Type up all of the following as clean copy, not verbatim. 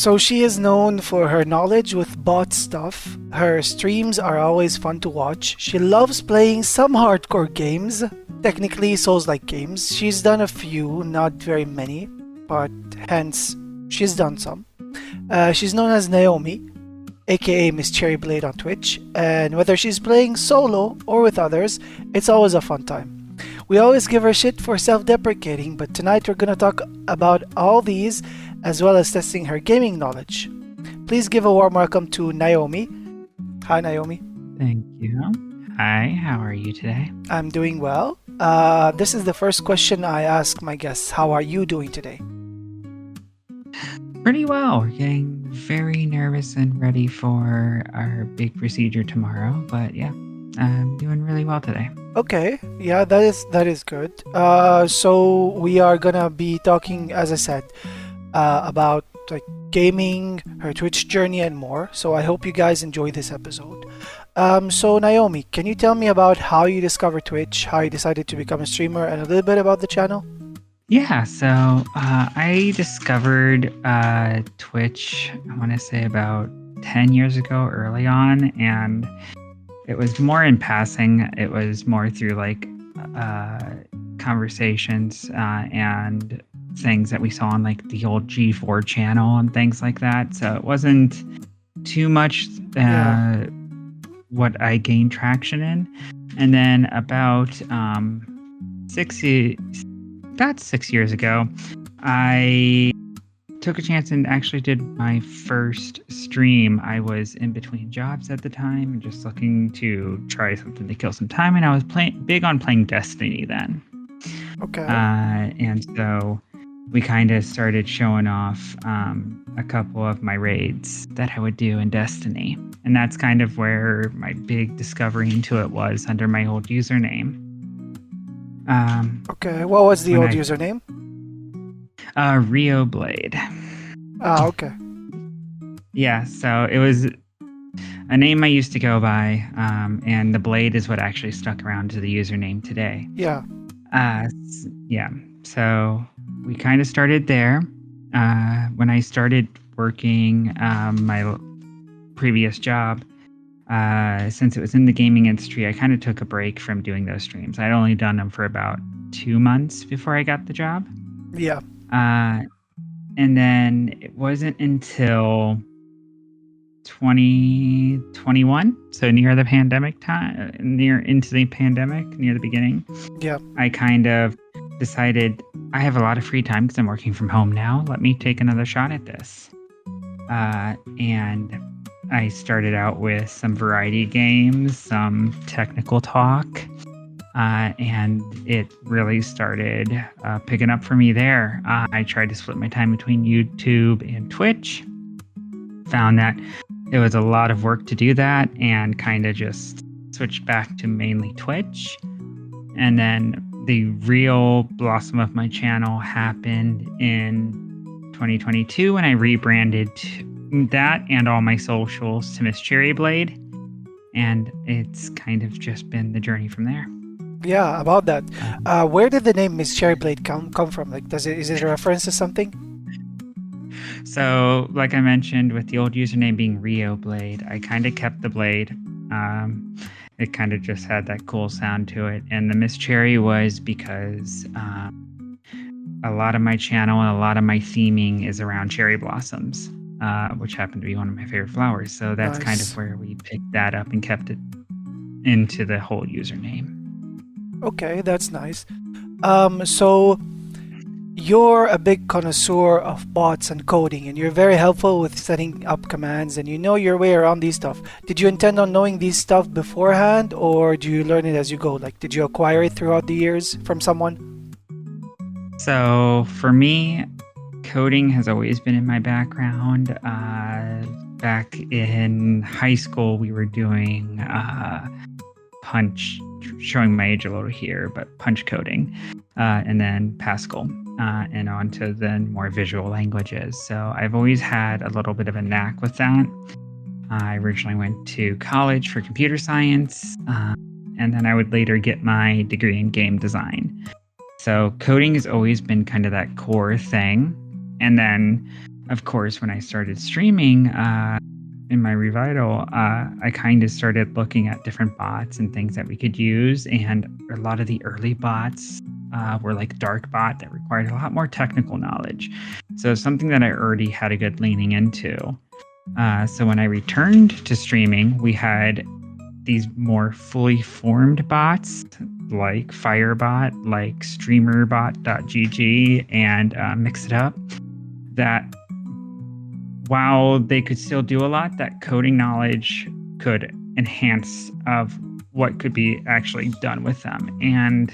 So she is known for her knowledge with bot stuff. Her streams are always fun to watch. She loves playing some hardcore games, technically Souls-like games. She's done a few, not very many, but hence she's done some. She's known as Naomi, aka MsCherryBlade on Twitch, and whether she's playing solo or with others, it's always a fun time. We always give her shit for self-deprecating, but tonight we're gonna talk about all these as well as testing her gaming knowledge. Please give a warm welcome to Naomi. Hi, Naomi. Thank you. Hi, how are you today? I'm doing well. This is the first question I ask my guests. How are you doing today? Pretty well. We're getting very nervous and ready for our big procedure tomorrow, but yeah, I'm doing really well today. Okay, yeah, that is good. So we are gonna be talking, as I said, about like gaming, her Twitch journey, and more. So I hope you guys enjoy this episode. So Naomi, can you tell me about how you discovered Twitch, how you decided to become a streamer, and a little bit about the channel? Yeah, so I discovered Twitch, I want to say about 10 years ago early on, and it was more in passing. It was more through like conversations and things that we saw on like the old G4 channel and things like that. So it wasn't too much what I gained traction in. And then about 6 years ago, I took a chance and actually did my first stream. I was in between jobs at the time and just looking to try something to kill some time. And I was big on playing Destiny then. Okay. And so we kind of started showing off a couple of my raids that I would do in Destiny. And that's kind of where my big discovery into it was, under my old username. Okay, what was the old username? MsCherryBlade. Ah, okay. Yeah, so it was a name I used to go by, and the blade is what actually stuck around to the username today. Yeah. Yeah, so we kind of started there. When I started working my previous job, since it was in the gaming industry, I kind of took a break from doing those streams. I'd only done them for about 2 months before I got the job. Yeah. And then it wasn't until 2021, so near the pandemic time, near the beginning. Yeah. I kind of decided I have a lot of free time because I'm working from home now. Let me take another shot at this. And I started out with some variety games, some technical talk, and it really started picking up for me there. I tried to split my time between YouTube and Twitch, found that it was a lot of work to do that, and kind of just switched back to mainly Twitch. And then the real blossom of my channel happened in 2022 when I rebranded that and all my socials to MsCherryBlade, and it's kind of just been the journey from there. Yeah, about that. Where did the name MsCherryBlade come from? Like, is it a reference to something? So, like I mentioned, with the old username being RioBlade, I kind of kept the blade. It kind of just had that cool sound to it, and the MsCherry was because a lot of my channel and a lot of my theming is around cherry blossoms, which happen to be one of my favorite flowers. So that's Nice. kind of where we picked that up and kept it into the whole username. Okay, that's nice. So you're a big connoisseur of bots and coding, and you're very helpful with setting up commands, and you know your way around these stuff. Did you intend on knowing these stuff beforehand, or do you learn it as you go? Like, did you acquire it throughout the years from someone? So for me, coding has always been in my background. Back in high school, we were doing Punch, showing my age a little here, but Punch coding, and then Pascal, and on to then more visual languages. So I've always had a little bit of a knack with that. I originally went to college for computer science, and then I would later get my degree in game design. So coding has always been kind of that core thing. And then of course, when I started streaming in my revital, I kind of started looking at different bots and things that we could use. And a lot of the early bots were like dark bot that required a lot more technical knowledge. So something that I already had a good leaning into. So when I returned to streaming, we had these more fully formed bots like Firebot, like StreamerBot.gg, and Mix It Up, that while they could still do a lot, that coding knowledge could enhance of what could be actually done with them. And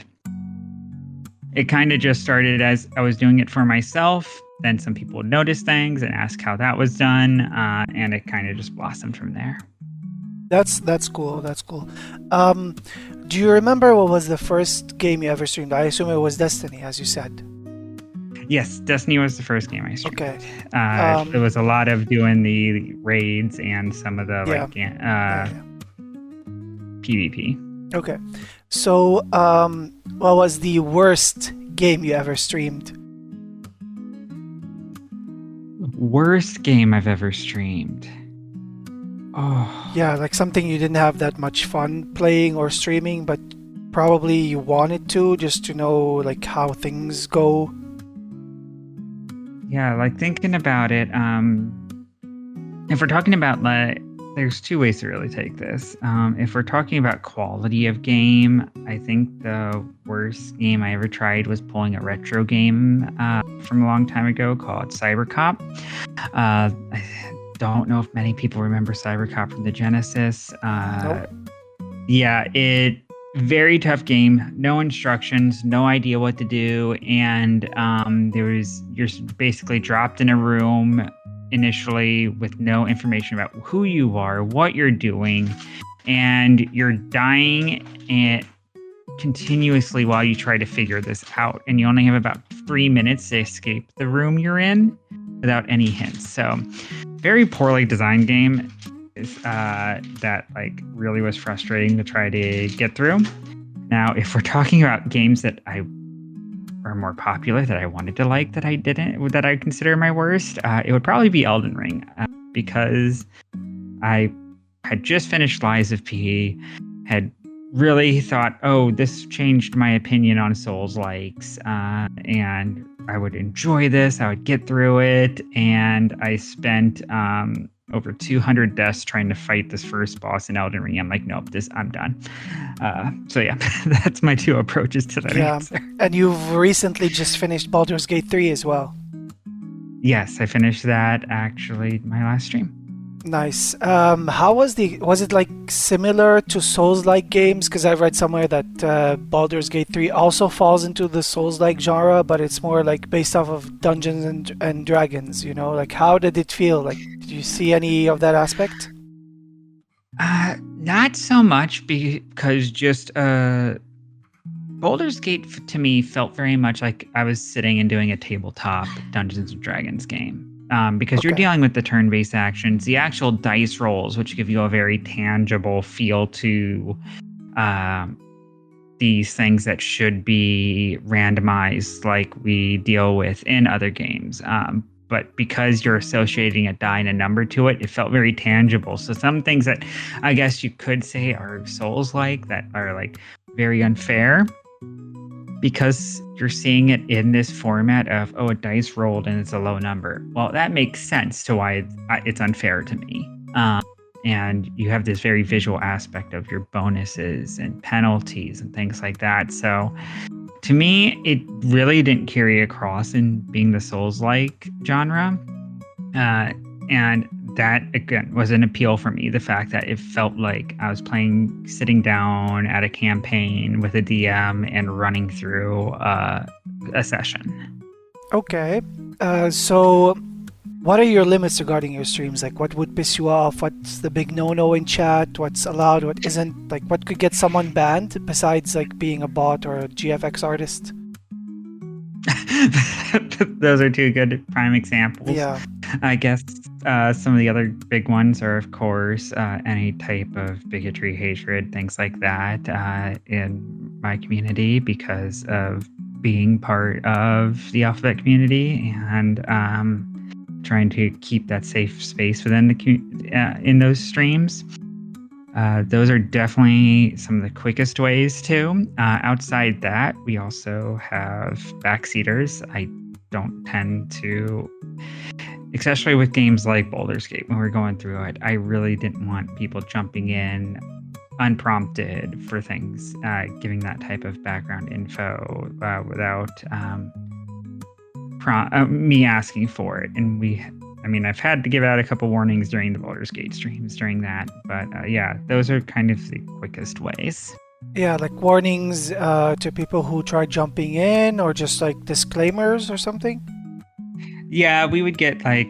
it kind of just started as I was doing it for myself. Then some people would notice things and ask how that was done, and it kind of just blossomed from there. That's cool. That's cool. Do you remember what was the first game you ever streamed? I assume it was Destiny, as you said. Yes, Destiny was the first game I streamed. Okay. It was a lot of doing the raids and some of the PvP. Okay. So, what was the worst game you ever streamed? Worst game I've ever streamed. Oh. Yeah, like something you didn't have that much fun playing or streaming, but probably you wanted to, just to know like how things go. Yeah, like thinking about it, if we're talking about there's two ways to really take this. If we're talking about quality of game, I think the worst game I ever tried was pulling a retro game from a long time ago called CyberCop. I don't know if many people remember CyberCop from the Genesis. Nope. Yeah, very tough game. No instructions, no idea what to do, and you're basically dropped in a room initially with no information about who you are, what you're doing, and you're dying continuously while you try to figure this out. And you only have about 3 minutes to escape the room you're in without any hints. So, very poorly designed game. That like really was frustrating to try to get through. Now, if we're talking about games that are more popular that I wanted to like that I consider my worst, it would probably be Elden Ring, because I had just finished Lies of P, had really thought, oh, this changed my opinion on Souls-likes, and I would enjoy this, I would get through it, and I spent over 200 deaths trying to fight this first boss in Elden Ring. I'm like, nope, I'm done. So yeah, that's my two approaches to that answer. And you've recently just finished Baldur's Gate 3 as well. Yes, I finished that actually my last stream. Nice. How was it like similar to Souls-like games? Because I've read somewhere that Baldur's Gate 3 also falls into the Souls-like genre, but it's more like based off of Dungeons and Dragons, you know? Like, how did it feel? Like, did you see any of that aspect? Not so much, because just Baldur's Gate to me felt very much like I was sitting and doing a tabletop Dungeons and Dragons game. Because you're dealing with the turn-based actions, the actual dice rolls, which give you a very tangible feel to these things that should be randomized like we deal with in other games. But because you're associating a die and a number to it, it felt very tangible. So some things that I guess you could say are Souls-like that are like very unfair, because you're seeing it in this format of, oh, a dice rolled and it's a low number. Well, that makes sense to why it's unfair to me. And you have this very visual aspect of your bonuses and penalties and things like that. So to me, it really didn't carry across in being the Souls-like genre. And that, again, was an appeal for me. The fact that it felt like I was sitting down at a campaign with a DM and running through a session. Okay. So what are your limits regarding your streams? Like, what would piss you off? What's the big no-no in chat? What's allowed? What isn't? Like, what could get someone banned besides like being a bot or a GFX artist? Those are two good prime examples. Yeah. I guess some of the other big ones are, of course, any type of bigotry, hatred, things like that in my community, because of being part of the Alphabet community. And trying to keep that safe space within in those streams. Those are definitely some of the quickest ways too. Outside that, we also have backseaters. I don't tend to, especially with games like Baldur's Gate, when we're going through it, I really didn't want people jumping in unprompted for things, giving that type of background info without me asking for it. And I've had to give out a couple warnings during the Baldur's Gate streams during that, but yeah, those are kind of the quickest ways. Yeah, like warnings to people who try jumping in, or just like disclaimers or something? Yeah, we would get like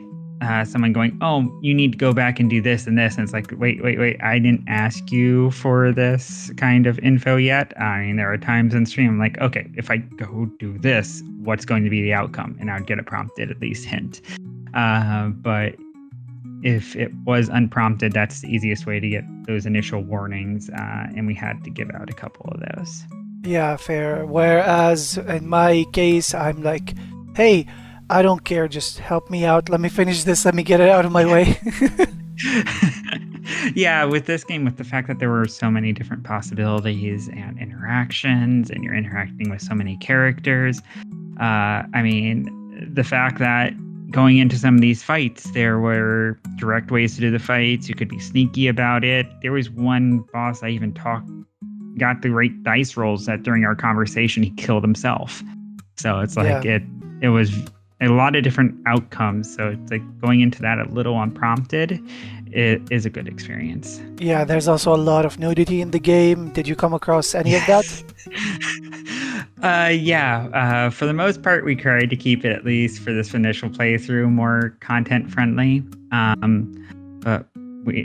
someone going, "Oh, you need to go back and do this and this," and it's like, wait, I didn't ask you for this kind of info yet. I mean, there are times in stream I'm like, okay, if I go do this, what's going to be the outcome? And I would get a prompted at least hint. But if it was unprompted, that's the easiest way to get those initial warnings, and we had to give out a couple of those. Yeah, fair. Whereas in my case, I'm like, hey, I don't care, just help me out. Let me finish this. Let me get it out of my way. Yeah, with this game, with the fact that there were so many different possibilities and interactions, and you're interacting with so many characters, the fact that going into some of these fights, there were direct ways to do the fights. You could be sneaky about it. There was one boss I even got the right dice rolls that during our conversation, he killed himself. So it's like, it was a lot of different outcomes. So it's like going into that a little unprompted, it is a good experience. Yeah, there's also a lot of nudity in the game. Did you come across any of that? Yeah. For the most part, we tried to keep it, at least for this initial playthrough, more content friendly. But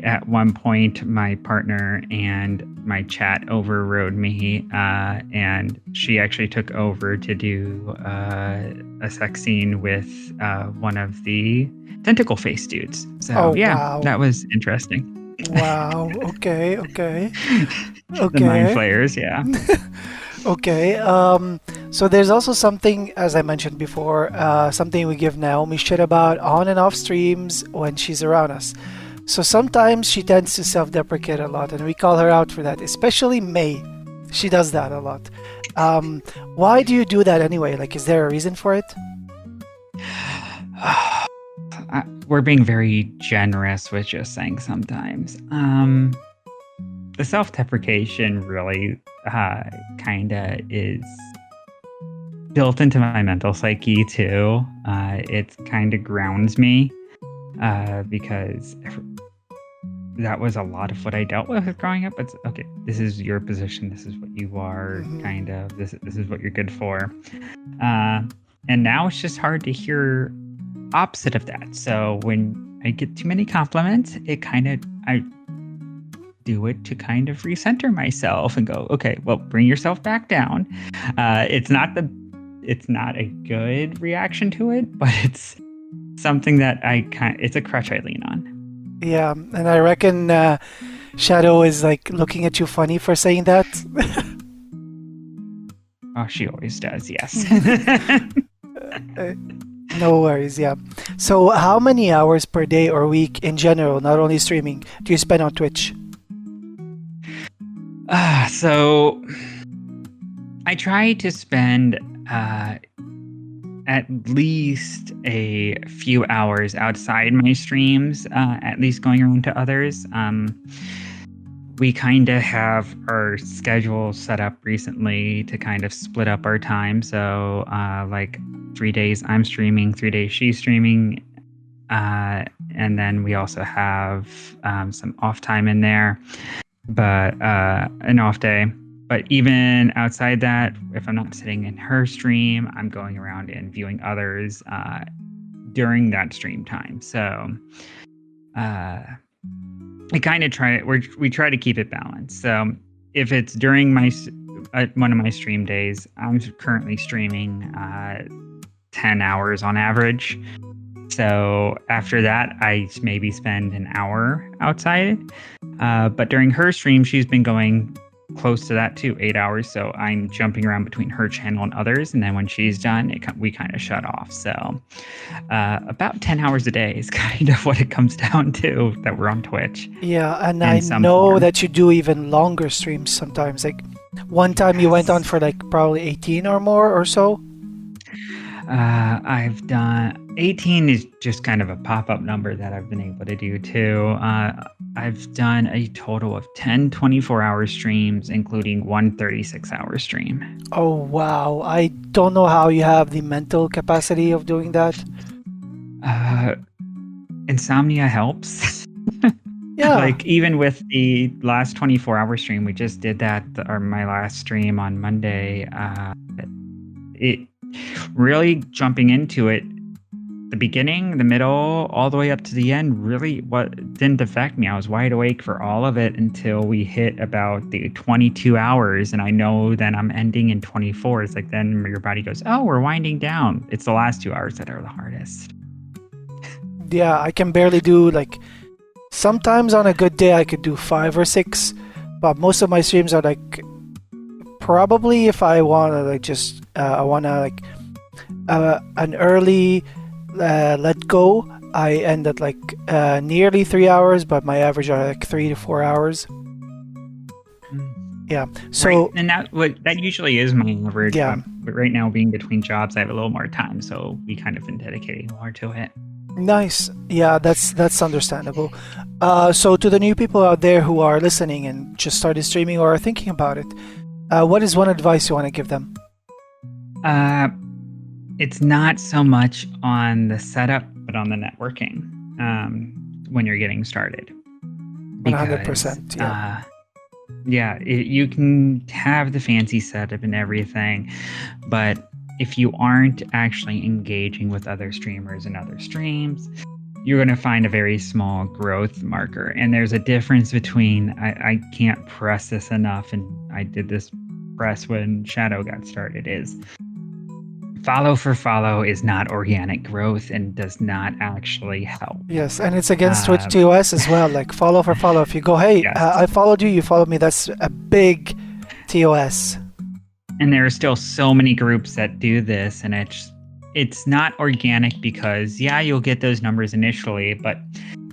at one point, my partner and my chat overrode me, and she actually took over to do a sex scene with one of the tentacle face dudes. So wow. That was interesting. Wow. Okay. The mind flayers, yeah. Okay. So there's also something, as I mentioned before, something we give Naomi shit about on and off streams when she's around us. So sometimes she tends to self-deprecate a lot, and we call her out for that, especially May. She does that a lot. Why do you do that anyway? Like, is there a reason for it? We're being very generous with just saying sometimes. The self-deprecation really kind of is built into my mental psyche too. It kind of grounds me because that was a lot of what I dealt with growing up. It's okay, this is your position, this is what you are, kind of, this is what you're good for. And now it's just hard to hear opposite of that. So when I get too many compliments, I do it to kind of recenter myself and go, okay, well, bring yourself back down. It's not a good reaction to it, but it's something that it's a crutch I lean on. Yeah, and I reckon Shadow is like looking at you funny for saying that. Oh, she always does, yes. No worries, yeah. So how many hours per day or week in general, not only streaming, do you spend on Twitch? So I try to spend at least a few hours outside my streams, at least going around to others. We kind of have our schedule set up recently to kind of split up our time. So like 3 days I'm streaming, 3 days she's streaming. And then we also have some off time in there, but an off day. But even outside that, if I'm not sitting in her stream, I'm going around and viewing others during that stream time. So we kind of we try to keep it balanced. So if it's during one of my stream days, I'm currently streaming 10 hours on average. So after that, I maybe spend an hour outside. But during her stream, she's been going close to that too, 8 hours. So I'm jumping around between her channel and others, and then when she's done, we kind of shut off. So about 10 hours a day is kind of what it comes down to that we're on Twitch. Yeah, and in I some know form. that you do even longer streams sometimes. Like one time you went on for like probably 18 or more or so. I've done 18 is just kind of a pop-up number that I've been able to do too. I've done a total of 10 24-hour streams, including one 36-hour stream. Oh wow, I don't know how you have the mental capacity of doing that. Insomnia helps. Yeah. Like even with the last 24-hour stream, we just did that, or my last stream on Monday. It really jumping into it, the beginning, the middle, all the way up to the end, really what didn't affect me. I was wide awake for all of it until we hit about the 22 hours, and I know then I'm ending in 24. It's like then your body goes, oh, we're winding down. It's the last 2 hours that are the hardest. Yeah, I can barely do like, sometimes on a good day I could do 5 or 6, but most of my streams are like, probably if I want to like just I want to like an early let go, I end at like nearly 3 hours, but my average are like 3 to 4 hours. Yeah, so right. And that usually is my average. Yeah. But right now, being between jobs, I have a little more time, so we kind of been dedicating more to it. nice. Yeah, that's understandable. So to the new people out there who are listening and just started streaming or are thinking about it, what is one advice you want to give them? It's not so much on the setup, but on the networking when you're getting started. 100%. Yeah. You can have the fancy setup and everything, but if you aren't actually engaging with other streamers and other streams, you're going to find a very small growth marker. And there's a difference between, I can't press this enough, and I did this press when Shadow got started, is follow for follow is not organic growth and does not actually help. Yes, and it's against Twitch TOS as well. Like follow for follow. If you go, hey, Yes. I followed you, you followed me. That's a big TOS. And there are still so many groups that do this, and it's not organic because you'll get those numbers initially, but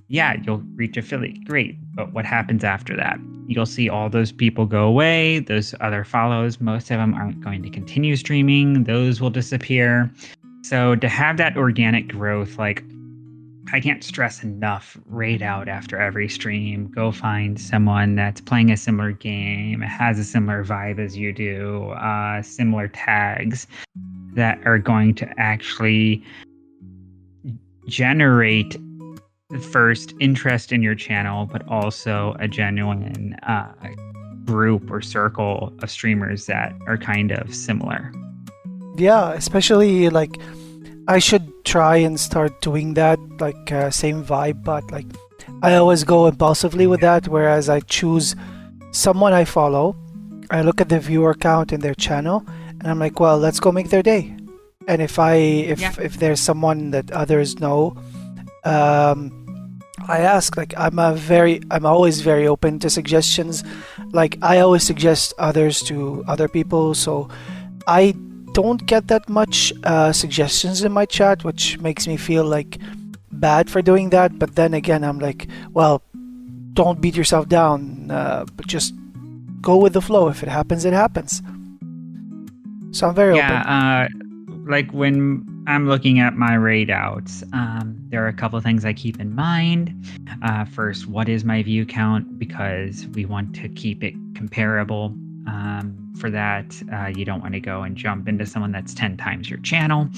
you'll reach affiliate. Great. But what happens after that? You'll see all those people go away. Those other follows, most of them aren't going to continue streaming. Those will disappear. So to have that organic growth, like, I can't stress enough, raid out after every stream. Go find someone that's playing a similar game, has a similar vibe as you do, similar tags that are going to actually generate first interest in your channel, but also a genuine group or circle of streamers that are kind of similar. Yeah, especially like I should try and start doing that, like same vibe, but like I always go impulsively with that, whereas I choose someone I follow, I look at the viewer count in their channel, and I'm like, well, let's go make their day. And if there's someone that others know, I ask, like, I'm always very open to suggestions. Like, I always suggest others to other people, so I don't get that much suggestions in my chat, which makes me feel like bad for doing that. But then again, I'm like, well, don't beat yourself down, but just go with the flow. If it happens, it happens. So I'm very open. Like when I'm looking at my raid outs, there are a couple of things I keep in mind. First, what is my view count? Because we want to keep it comparable. For that, you don't want to go and jump into someone that's 10 times your channel,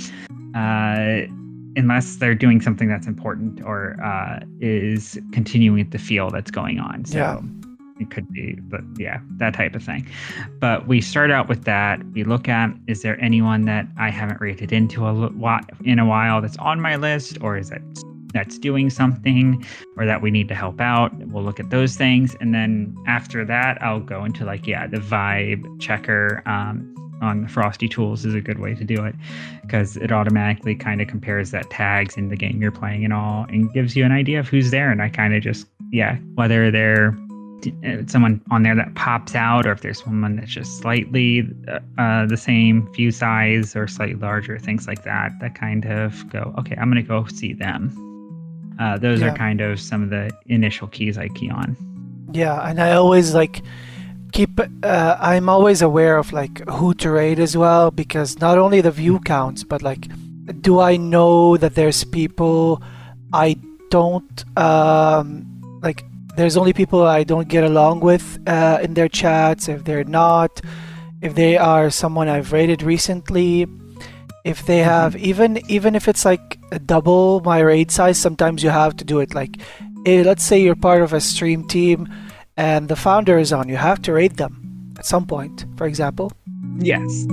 unless they're doing something that's important or is continuing the feel that's going on. So it could be, but that type of thing. But we start out with that. We look at, is there anyone that I haven't rated into in a while that's on my list, or is it that's doing something, or that we need to help out? We'll look at those things, and then after that, I'll go into the vibe checker. On Frosty Tools is a good way to do it, because it automatically kind of compares that tags in the game you're playing and all, and gives you an idea of who's there. And I kind of just whether they're someone on there that pops out, or if there's someone that's just slightly the same few size or slightly larger, things like that, that kind of go, okay, I'm going to go see them. Those are kind of some of the initial keys I key on. Yeah, and I always like I'm always aware of like who to raid as well, because not only the view counts, but like, do I know that there's people I don't like? There's only people I don't get along with in their chats. If they are someone I've raided recently, if they have even if it's like double my raid size, sometimes you have to do it. Like, let's say you're part of a stream team and the founder is on, you have to raid them at some point, for example. Yes.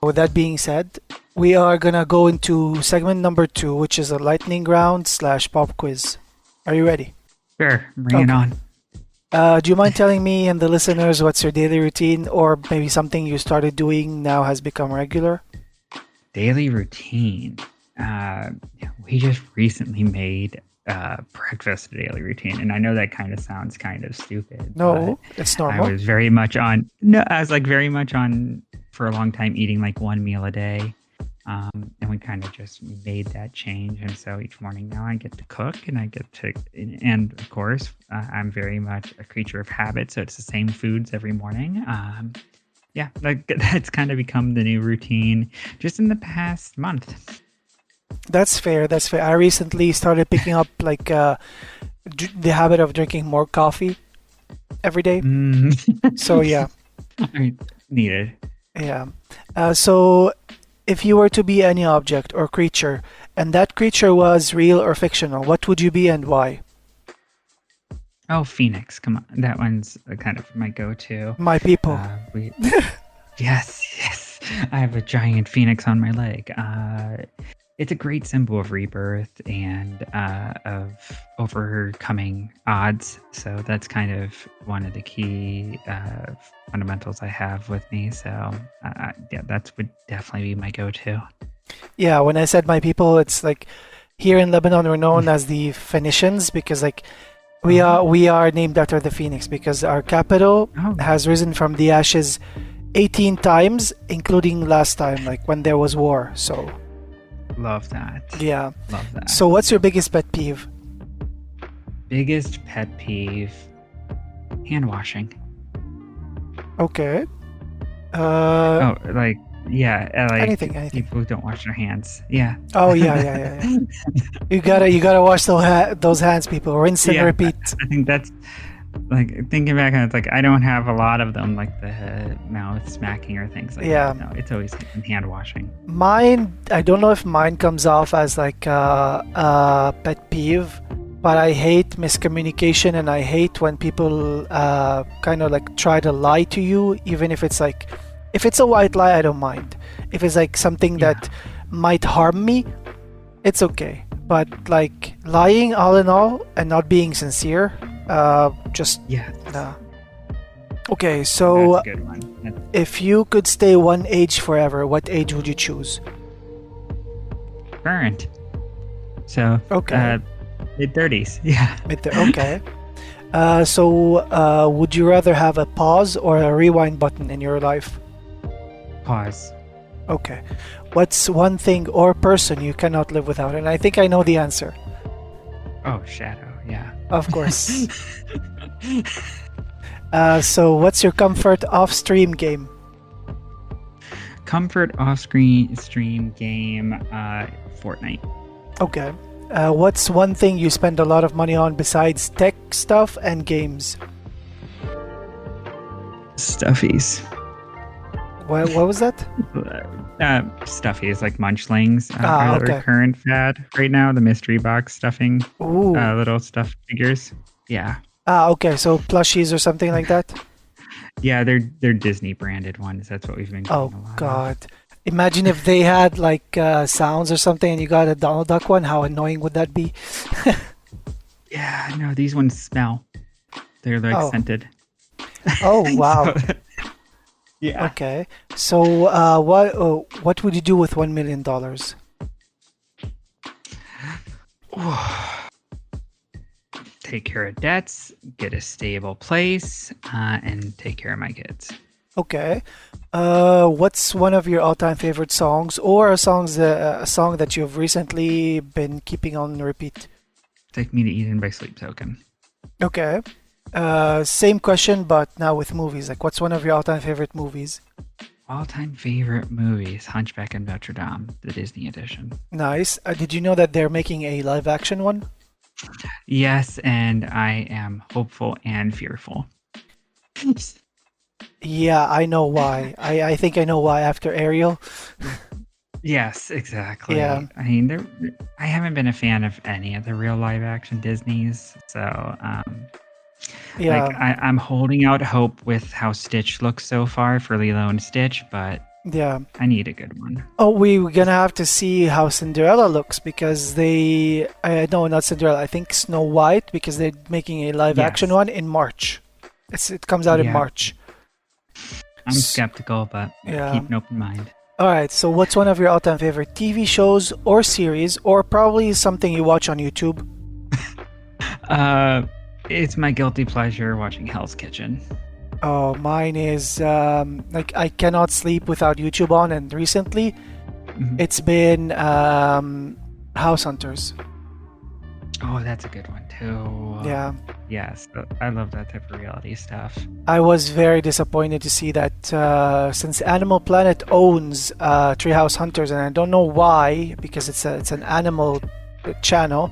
With that being said, we are gonna go into segment number 2, which is a lightning round / pop quiz. Are you ready? Sure, bring it on. Do you mind telling me and the listeners what's your daily routine, or maybe something you started doing now has become regular? Daily routine. We just recently made breakfast a daily routine, and I know that kind of sounds kind of stupid. No, it's normal. I was very much on. No, I was like very much on for a long time, eating like one meal a day. And we kind of just made that change. And so each morning now I get to cook and and of course, I'm very much a creature of habit. So it's the same foods every morning. That's kind of become the new routine just in the past month. That's fair. I recently started picking up like the habit of drinking more coffee every day. So yeah. Needed. Yeah. So if you were to be any object or creature, and that creature was real or fictional, what would you be and why? Oh, Phoenix. Come on. That one's kind of my go-to. My people. Yes. I have a giant phoenix on my leg. It's a great symbol of rebirth and of overcoming odds. So that's kind of one of the key fundamentals I have with me. So that would definitely be my go-to. Yeah, when I said my people, it's like here in Lebanon we're known as the Phoenicians, because like we are named after the phoenix, because our capital has risen from the ashes 18 times, including last time, like when there was war. So love that. Yeah. Love that. So what's your biggest pet peeve? Biggest pet peeve? Hand washing. Okay. Anything. People who don't wash their hands. Yeah. Oh yeah. You gotta wash those hands, people. Rinse and repeat. I think that's like thinking back on it, it's like I don't have a lot of them, like the mouth smacking or things like that. No, it's always hand washing. Mine, I don't know if mine comes off as like a pet peeve, but I hate miscommunication, and I hate when people kind of like try to lie to you, even if it's like, if it's a white lie, I don't mind. If it's like something that might harm me, it's okay. But like lying all in all and not being sincere, nah. Okay, so that's a good one. If you could stay one age forever, what age would you choose? Current. So mid-30s. Yeah. Okay. So would you rather have a pause or a rewind button in your life? Pause. Okay. What's one thing or person you cannot live without? And I think I know the answer. Oh, Shadow. Yeah. Of course. So what's your comfort off-stream game? Comfort off-stream game, Fortnite. Okay. What's one thing you spend a lot of money on besides tech stuff and games? Stuffies. What was that? Stuffies, like munchlings, are the current fad right now. The mystery box stuffing, little stuffed figures. Yeah. Okay. So plushies or something like that. Yeah, they're Disney branded ones. That's what we've been. Oh God! Imagine if they had like sounds or something, and you got a Donald Duck one. How annoying would that be? Yeah, no, these ones smell. They're like Oh, scented. oh, So, wow. yeah. Okay. So, what would you do with $1 million? Take care of debts, get a stable place, and take care of my kids. Okay. What's one of your all-time favorite songs, or a song that you've recently been keeping on repeat? Take Me to Eden by Sleep Token. Okay. Same question, but now with movies. Like, what's one of your all-time favorite movies? All-time favorite movies: Hunchback of Notre Dame, the Disney edition. Nice. Did you know that they're making a live-action one? Yes, and I am hopeful and fearful. Yeah, I know why. I think I know why after Ariel. Yes, exactly. Yeah, I mean, I haven't been a fan of any of the real live-action Disneys, so yeah, I'm holding out hope with how Stitch looks so far for Lilo and Stitch, but yeah. I need a good one. Oh, we're gonna have to see how Cinderella looks because no, not Cinderella. I think Snow White because they're making a live-action Yes. one in March. It comes out in Yeah, March. I'm skeptical, but Yeah. keep an open mind. All right. So, what's one of your all-time favorite TV shows or series, or probably something you watch on YouTube? Uh, it's my guilty pleasure watching Hell's Kitchen. Oh, mine is like I cannot sleep without YouTube on, and recently Mhm. it's been House Hunters. Oh, that's a good one too. Yeah, Yes, I love that type of reality stuff. I was very disappointed to see that since Animal Planet owns Treehouse Hunters, and I don't know why because it's an animal channel.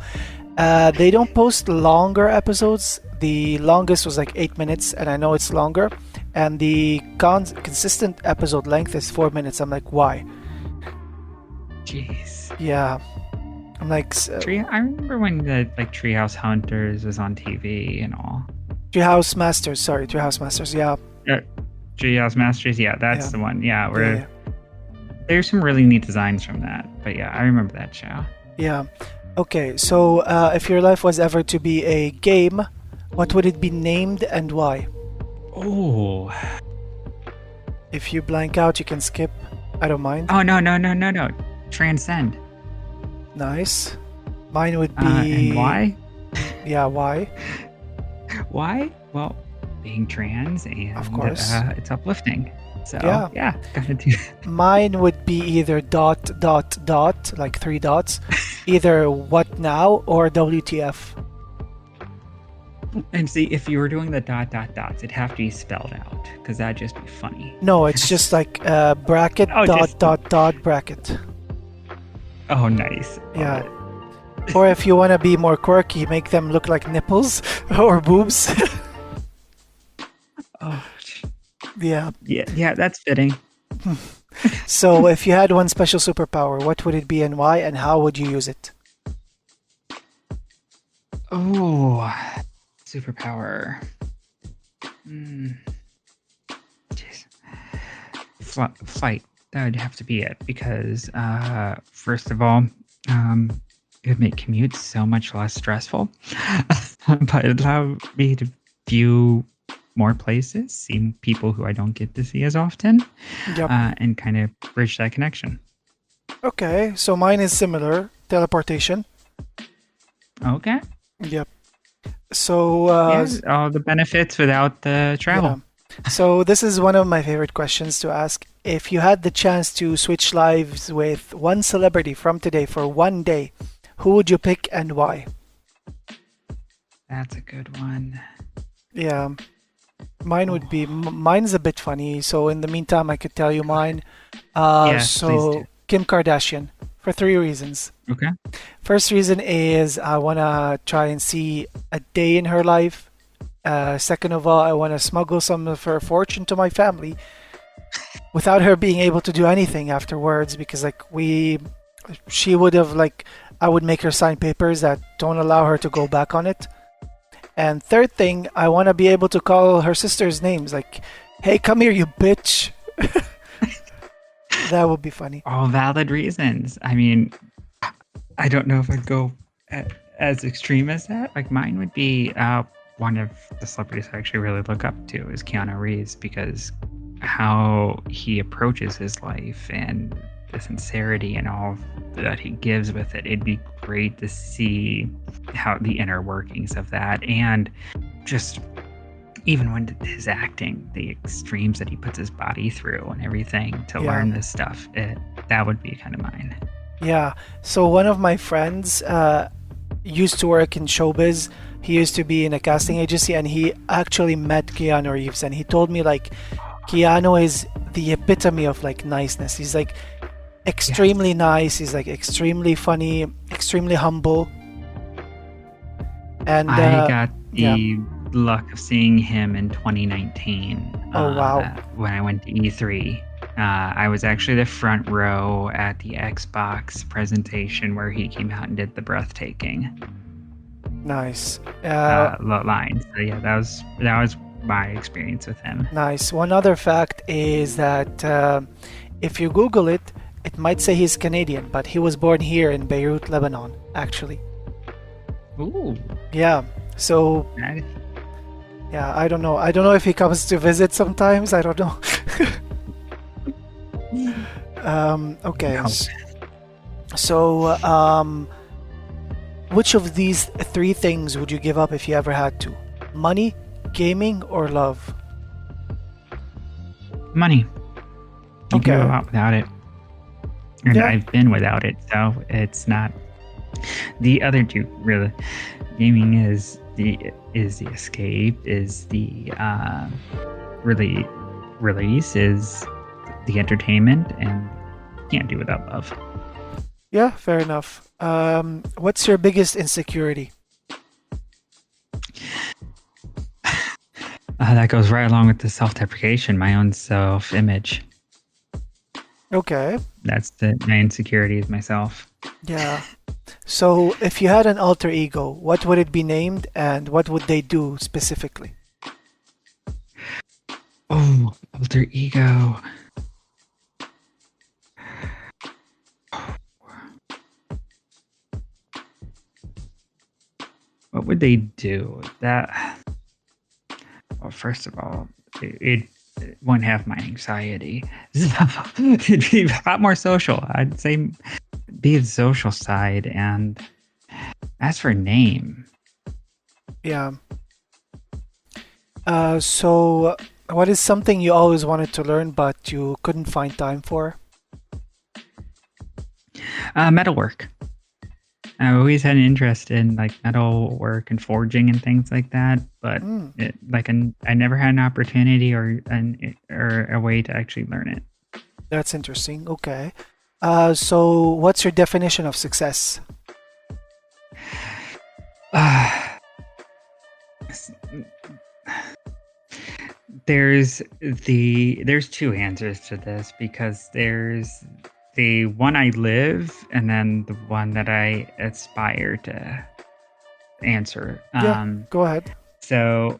They don't post longer episodes. The longest was like 8 minutes, and I know it's longer. And the consistent episode length is 4 minutes. I'm like, why? Jeez. Yeah, I'm like I remember when the Treehouse Hunters was on TV and all. Treehouse Masters. Sorry, Treehouse Masters. Yeah, Treehouse Masters, yeah, that's yeah, the one. Yeah, yeah, where yeah. there's some really neat designs from that. But yeah, I remember that show. Yeah. Okay, so if your life was ever to be a game, what would it be named and why? Oh. If you blank out, you can skip. I don't mind. Oh no. Transcend. Nice. Mine would be. And why? Yeah, why? Why? Well, being trans and Of course. it's uplifting. So Yeah. gotta do. Mine would be either dot dot dot, like three dots, either what now or WTF. And see, if you were doing the dots, it'd have to be spelled out because that'd just be funny. No, it's just like bracket Oh, dot just- dot dot bracket. Oh, nice. Yeah. Or if you want to be more quirky, make them look like nipples or boobs. Oh, Yeah. yeah, that's fitting. So if you had one special superpower, what would it be and why, and how would you use it? Oh, superpower. Jeez. Flight. That would have to be it because, first of all, it would make commutes so much less stressful. But it'd allow me to view more places, see people who I don't get to see as often, Yep. and kind of bridge that connection. Okay, so mine is similar. Teleportation. Okay. Yep. So All the benefits without the travel. yeah. So this is one of my favorite questions to ask. If you had the chance to switch lives with one celebrity from today for one day, who would you pick and why? That's a good one. Yeah. Mine would be mine's a bit funny. So in the meantime, I could tell you mine. Yes, please So do. Kim Kardashian for 3 reasons. Okay. First reason is I want to try and see a day in her life. Second of all, I want to smuggle some of her fortune to my family without her being able to do anything afterwards because she would have I would make her sign papers that don't allow her to go back on it. And third thing, I want to be able to call her sisters names like, "Hey, come here, you bitch." That would be funny. All valid reasons. I mean, I don't know if I'd go as extreme as that, like mine would be one of the celebrities I actually really look up to is Keanu Reeves, because how he approaches his life and the sincerity and all that he gives with it. It'd be great to see how the inner workings of that, and just even when his acting, the extremes that he puts his body through and everything to learn this stuff, that would be kind of mine. Yeah. So one of my friends used to work in showbiz. He used to be in a casting agency, and he actually met Keanu Reeves, and he told me like Keanu is the epitome of like niceness. He's like extremely nice. He's like extremely funny, extremely humble. And I got the luck of seeing him in 2019. Oh wow! When I went to E3. I was actually the front row at the Xbox presentation where he came out and did the breathtaking nice line. So yeah, that was my experience with him. Nice. One other fact is that if you Google it, it might say he's Canadian, but he was born here in Beirut, Lebanon, actually. Ooh. Yeah. So. Yeah, I don't know. I don't know if he comes to visit sometimes. I don't know. Okay. No. So, which of these three things would you give up if you ever had to? Money, gaming, or love? Money. You Okay. can go out without it. And Yeah. I've been without it, so it's not. The other two, really. Gaming is the escape, is the really release, is the entertainment, and can't do without love. Yeah, fair enough. What's your biggest insecurity? That goes right along with the self-deprecation, my own self-image. Okay. That's my insecurity is myself. Yeah. So, if you had an alter ego, what would it be named, and what would they do specifically? Oh, alter ego. What would they do? Well, first of all, it wouldn't have my anxiety. It'd be a lot more social. I'd say be the social side. And as for name, Yeah. So, what is something you always wanted to learn but you couldn't find time for? metalwork. I always had an interest in like metal work and forging and things like that, but I never had an opportunity or a way to actually learn it. That's interesting. Okay. So, what's your definition of success? There's two answers to this, because there's the one I live and then the one that I aspire to answer. Yeah, go ahead. So,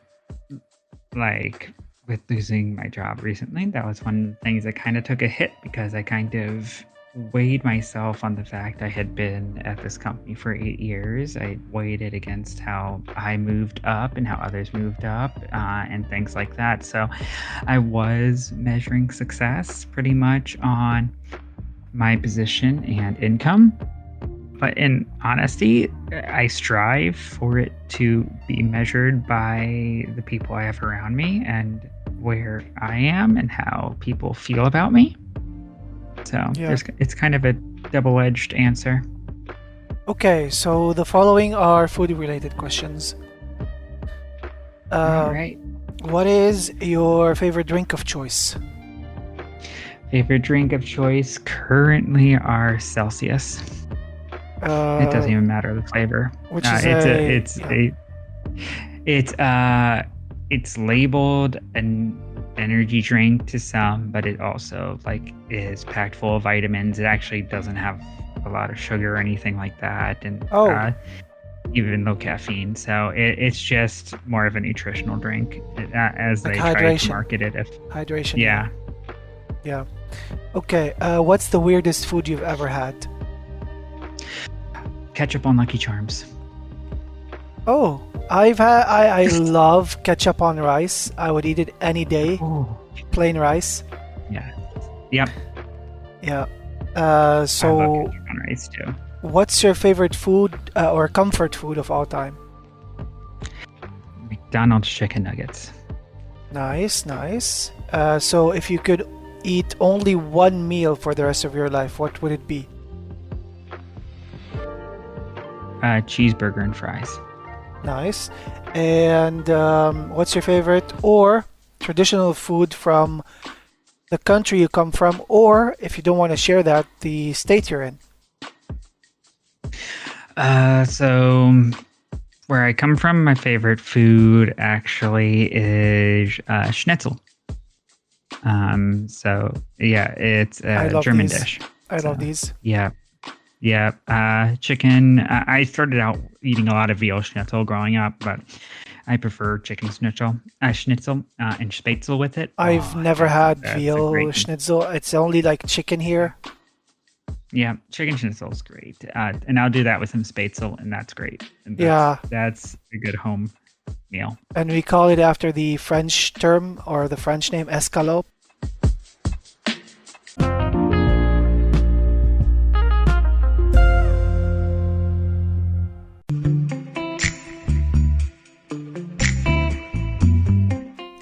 like with losing my job recently, that was one of the things that kind of took a hit, because I kind of weighed myself on the fact I had been at this company for 8 years. I weighed it against how I moved up and how others moved up, and things like that. So I was measuring success pretty much on my position and income. But in honesty, I strive for it to be measured by the people I have around me and where I am and how people feel about me. So it's kind of a double-edged answer. Okay, so the following are food-related questions. All right. What is your favorite drink of choice? Favorite drink of choice currently are Celsius. It doesn't even matter the flavor. Which is it's labeled an energy drink to some, but it also like is packed full of vitamins. It actually doesn't have a lot of sugar or anything like that, and even low caffeine. So it's just more of a nutritional drink, as like they hydration. try to market it. Hydration. Yeah. Okay. What's the weirdest food you've ever had? Ketchup on Lucky Charms. Oh, I love ketchup on rice. I would eat it any day. Oh, Plain rice. yeah. Yep. Yeah. I love So ketchup on rice too. what's your favorite food or comfort food of all time? McDonald's chicken nuggets. Nice, nice. So if you could eat only one meal for the rest of your life, what would it be? Cheeseburger and fries. Nice. And what's your favorite or traditional food from the country you come from, or if you don't want to share that, the state you're in? So where I come from, my favorite food actually is schnitzel. So yeah, it's I a love German these. dish. I So love these. yeah, yeah. Chicken. I started out eating a lot of veal schnitzel growing up, but I prefer chicken schnitzel, and spätzle with it. I've Oh, never had that's a veal great. schnitzel. It's only like chicken here. Yeah, chicken schnitzel is great, and I'll do that with some spätzle, and that's great. And Yeah, that's a good home meal. and we call it after the French term or the French name escalope.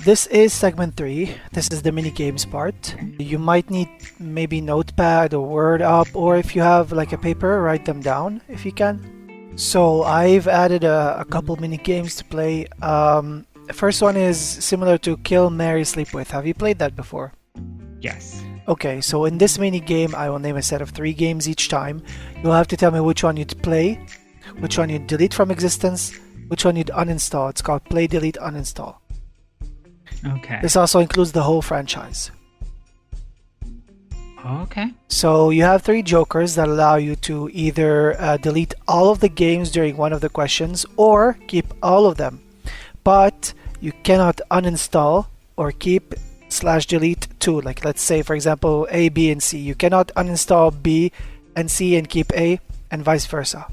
This is segment 3. This is the mini games part. You might need maybe notepad or word up, or if you have like a paper, write them down if you can. So I've added a couple mini games to play. The first one is similar to Kill, Marry, Sleep With. Have you played that before? Yes. Okay, so in this mini game, I will name a set of 3 games each time. You'll have to tell me which one you'd play, which one you'd delete from existence, which one you'd uninstall. It's called Play, Delete, Uninstall. Okay. This also includes the whole franchise. Okay. So you have 3 jokers that allow you to either delete all of the games during one of the questions or keep all of them. But you cannot uninstall or keep / delete 2. Like let's say for example A, B, and C. You cannot uninstall B and C and keep A and vice versa.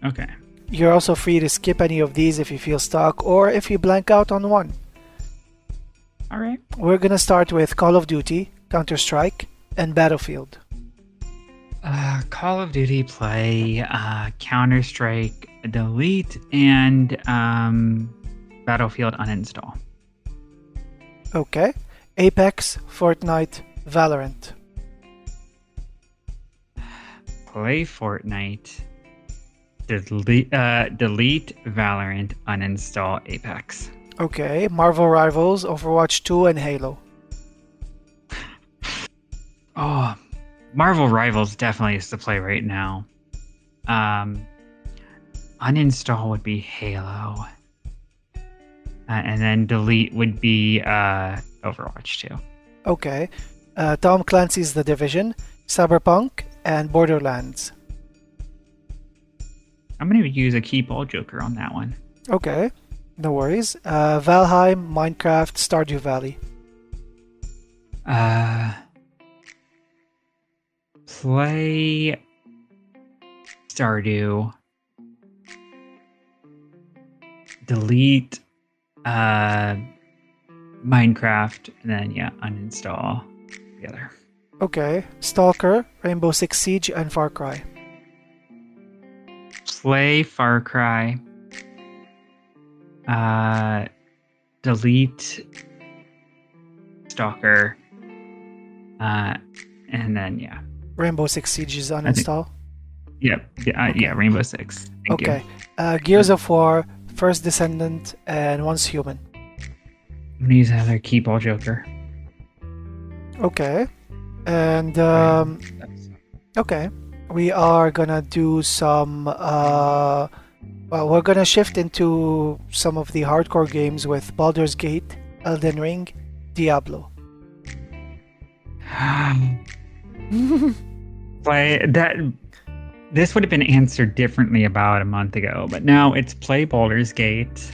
Okay. You're also free to skip any of these if you feel stuck or if you blank out on one. All right. We're gonna start with Call of Duty, Counter-Strike, and Battlefield. Call of Duty play, Counter Strike delete, and Battlefield uninstall. Okay. Apex, Fortnite, Valorant. Play Fortnite. Delete Valorant, uninstall Apex. Okay. Marvel Rivals, Overwatch 2, and Halo. Oh, Marvel Rivals definitely is the play right now. Uninstall would be Halo. And then delete would be Overwatch 2. Okay. Tom Clancy's The Division, Cyberpunk, and Borderlands. I'm going to use a keep all joker on that one. Okay. No worries. Valheim, Minecraft, Stardew Valley. Play Stardew. Delete Minecraft, and then uninstall the other. Okay. Stalker, Rainbow Six Siege, and Far Cry. Play Far Cry. Delete Stalker. And then Rainbow Six Siege is uninstall. Rainbow Six. Thank Okay. you. Gears of War, First Descendant, and Once Human. I'm gonna use another keep all joker. Okay. And okay. We are gonna do some we're gonna shift into some of the hardcore games with Baldur's Gate, Elden Ring, Diablo. Play that. This would have been answered differently about a month ago, but now it's play Baldur's Gate,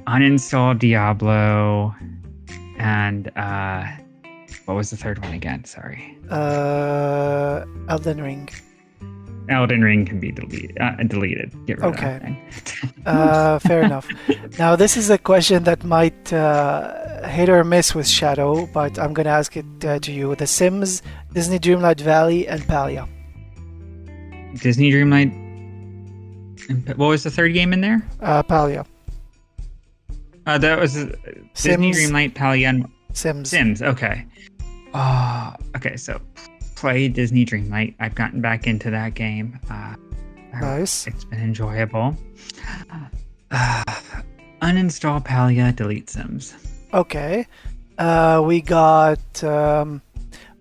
uninstall Diablo, and what was the third one again? Sorry. Elden Ring. Elden Ring can be deleted. Get rid of Okay. that thing. Fair enough. Now, this is a question that might hit or miss with Shadow, but I'm gonna ask it to you. The Sims, Disney Dreamlight Valley, and Palia. Disney Dreamlight. What was the third game in there? Palia. That was Disney Sims. Dreamlight, Palia, and Sims. Sims. Okay. Okay. So play Disney Dreamlight. I've gotten back into that game. Nice. It's been enjoyable. Uninstall Palia, delete Sims. Okay. We got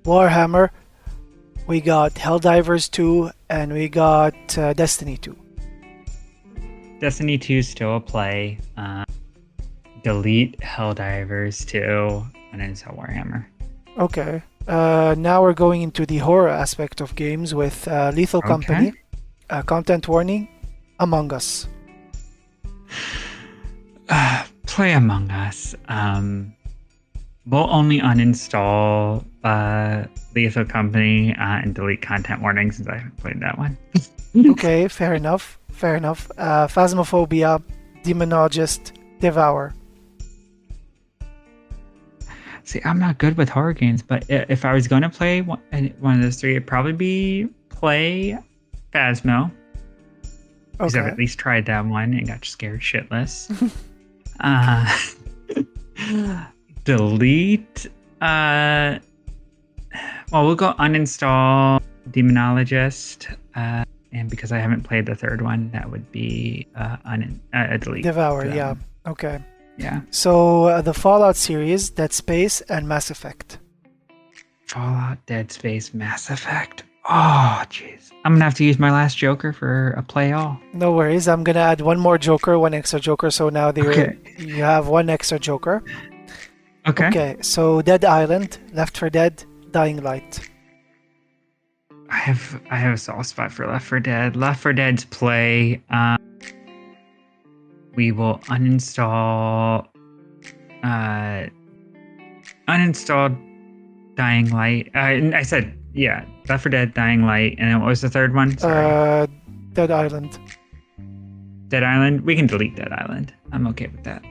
Warhammer, we got Helldivers 2, and we got Destiny 2. Destiny 2 still a play. Delete Helldivers 2, uninstall Warhammer. Okay. Now we're going into the horror aspect of games with Lethal Company, Content Warning, Among Us. Play Among Us. We'll only uninstall Lethal Company and delete content warning since I haven't played that one. Okay, fair enough. Fair enough. Phasmophobia, Demonologist, Devour. See, I'm not good with horror games, but if I was going to play one of those three, it'd probably be play Phasmo. Because I've Okay. at least tried that one and got scared shitless. Delete. Well, we'll go uninstall Demonologist. And because I haven't played the third one, that would be a delete. Devour, yeah. Okay. Yeah. So the Fallout series, Dead Space, and Mass Effect. Fallout, Dead Space, Mass Effect. Oh, jeez. I'm going to have to use my last Joker for a play all. No worries. I'm gonna add one more Joker, one extra Joker. So now Okay. you have one extra Joker. Okay. Okay. So Dead Island, Left 4 Dead, Dying Light. I have a soft spot for Left 4 Dead. Left 4 Dead's play. We will uninstall Dying Light. I said Left 4 Dead, Dying Light, and then what was the third one? Sorry. Dead Island. Dead Island. We can delete Dead Island. I'm okay with that.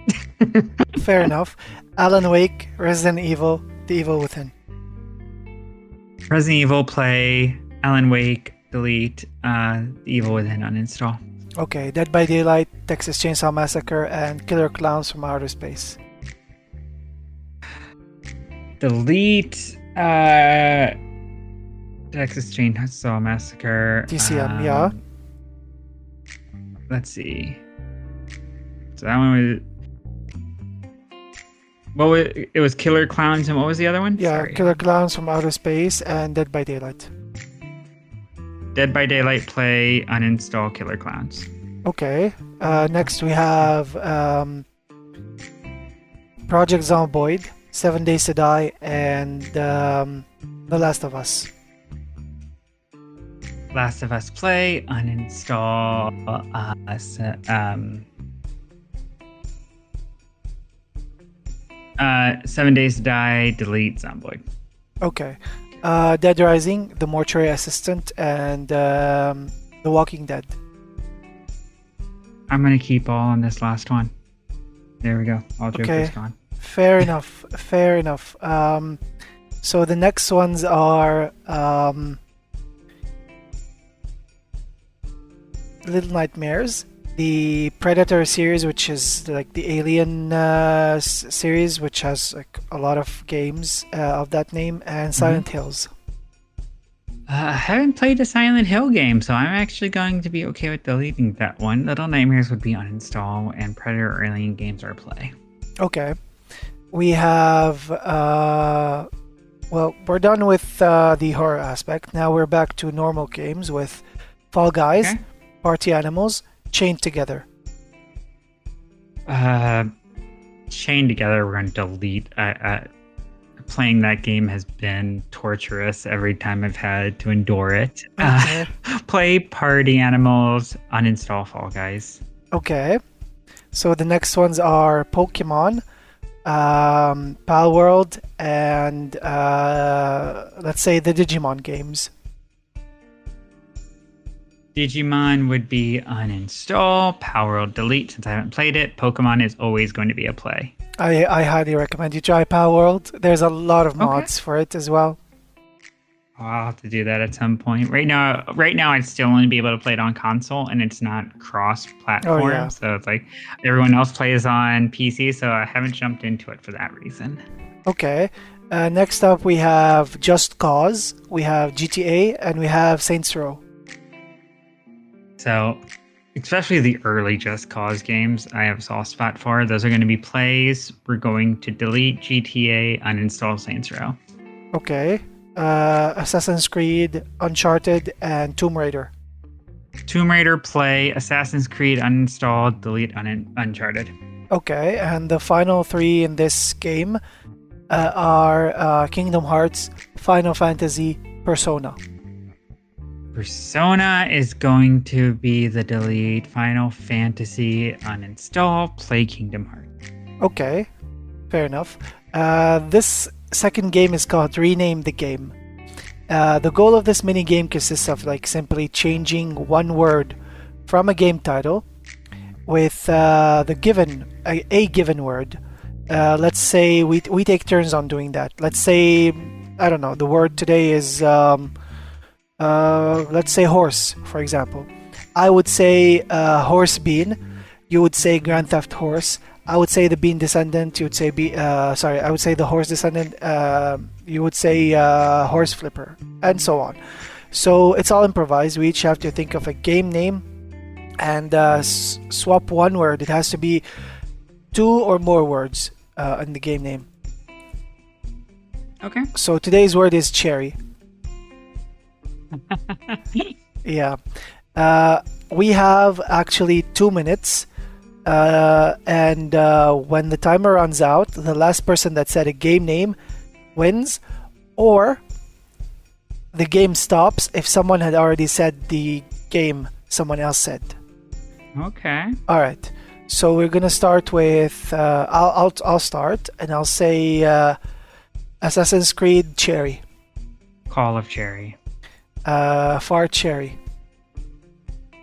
Fair enough. Alan Wake, Resident Evil, The Evil Within. Resident Evil play. Alan Wake delete. The Evil Within uninstall. Okay. Dead by Daylight, Texas Chainsaw Massacre, and Killer Clowns from Outer Space. Delete. Texas Chainsaw Massacre. TCM, yeah. Let's see. So that one was. It was Killer Clowns, and what was the other one? Yeah, Sorry. Killer Clowns from Outer Space and Dead by Daylight. Dead by Daylight play, uninstall Killer Clowns. Okay. Next we have Project Zomboid, 7 Days to Die, and The Last of Us. Last of Us play, uninstall 7 Days to Die, delete Zomboid. Okay. Dead Rising, The Mortuary Assistant, and The Walking Dead. I'm gonna keep all on this last one. There we go. All Joker's Okay. gone. Fair enough. Fair enough. So the next ones are Little Nightmares, the Predator series, which is like the Alien series, which has like a lot of games of that name, and Silent Hills. I haven't played a Silent Hill game, so I'm actually going to be okay with deleting that one. Little Nightmares would be uninstall, and Predator or Alien games are play. Okay. We have well, we're done with the horror aspect. Now we're back to normal games with Fall Guys, Okay. Party Animals, Chained Together. Chained Together, we're going to delete. Playing that game has been torturous every time I've had to endure it. Okay. Play Party Animals, uninstall Fall Guys. Okay. So the next ones are Pokemon, Pal World, and let's say the Digimon games. Digimon would be uninstall. Power World delete since I haven't played it. Pokemon is always going to be a play. I highly recommend you try Power World. There's a lot of mods for it as well. I'll have to do that at some point. Right now, I'd still only be able to play it on console, and it's not cross-platform. Oh, yeah. So it's like everyone else plays on PC, so I haven't jumped into it for that reason. Okay. Next up, we have Just Cause, we have GTA, and we have Saints Row. So, especially the early Just Cause games, I have a soft spot for. Those are going to be plays. We're going to delete GTA, uninstall Saints Row. Okay. Assassin's Creed, Uncharted, and Tomb Raider. Tomb Raider, play. Assassin's Creed, uninstall, delete, Uncharted. Okay, and the final three in this game are Kingdom Hearts, Final Fantasy, Persona. Persona is going to be the delete. Final Fantasy, uninstall, play Kingdom Hearts. Okay, fair enough. This second game is called Rename the Game. The goal of this mini game consists of simply changing one word from a game title with a given word. Let's say we take turns on doing that. Let's say, I don't know, the word today is let's say horse, for example. I would say horse bean. You would say Grand Theft Horse. I would say the bean descendant. You would say I would say the horse descendant. You would say horse flipper, and so on. So it's all improvised. We each have to think of a game name and swap one word. It has to be 2 or more words in the game name. Okay. So today's word is cherry. Yeah. We have actually 2 minutes. And when the timer runs out, the last person that said a game name wins, or the game stops if someone had already said the game someone else said. Okay. All right. So we're gonna start with I'll start and I'll say Assassin's Creed Cherry. Call of Cherry. Far Cherry.